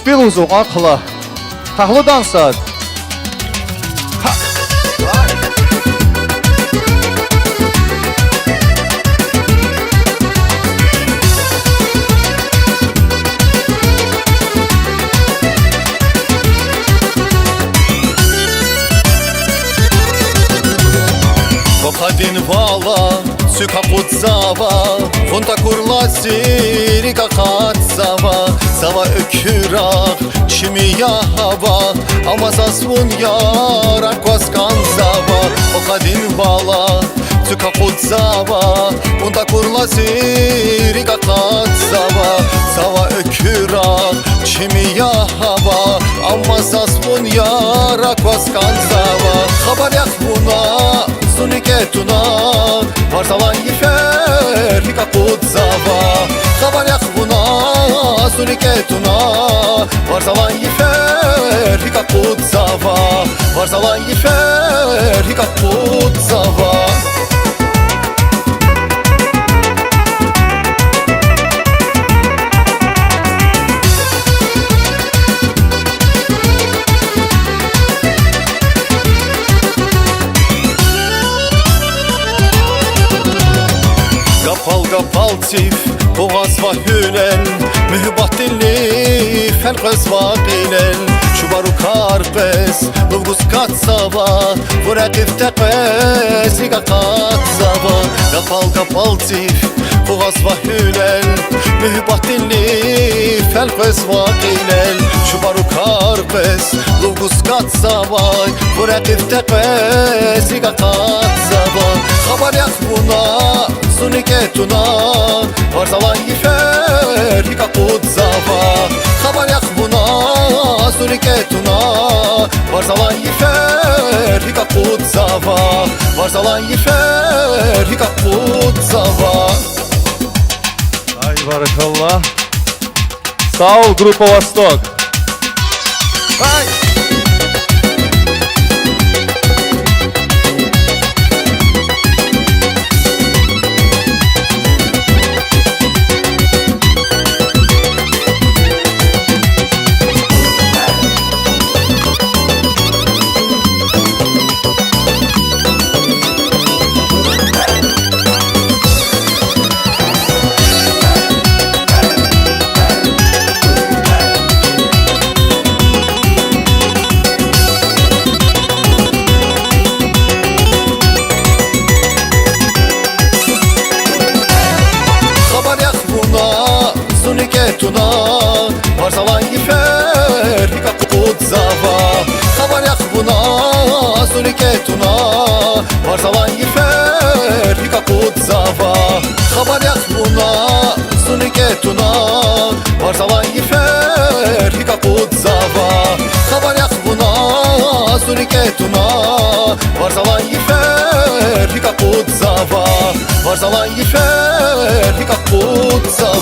Spil uzun akla. Tahlı dansat. Kokadin vala, syka kutsava, fonta kurla sirika katsava, sava ökürak, çimiya hava, ama sasvun yara kwaskanzava. Kokadin vala, syka kutsava, fonta kurla sirika katsava, sava ökürak, çimiya hava, ama sasvun yara kwaskanzava. Haber yak buna, suniketuna varsalan yifer hika kutsava. Haber yak buna suniketuna varsalan yifer hika kutsava. Varsalan yifer hika kutsava. Kapal tif, boğaz va hünen, mühübat dilli, felqez va qinen. Şubaru karpes, luvgus katsava, vurakif teqes, higa katsava. Kapal tif, boğaz va hünen, mühübat dilli, felqez va qinen. Şubaru karpes, luvgus katsava, vurakif teqes, higa katsava. Haber yak buna, suniketuna varsalan yifer hika kutsava. Haber yak buna suniketuna varsalan yifer hika kutsava. Varsalan yifer hika kutsava. Ay barakallah. Sağ ol Grupa Vostok. Ay. Suniketuna varsalan yifer hika kutsava. Haber yak buna suniketuna varsalan yifer hika kutsava. Haber yak buna suniketuna varsalan yifer hika kutsava. Haber yak buna suniketuna varsalan yifer hika kutsava. Varsalan yifer hika kutsava.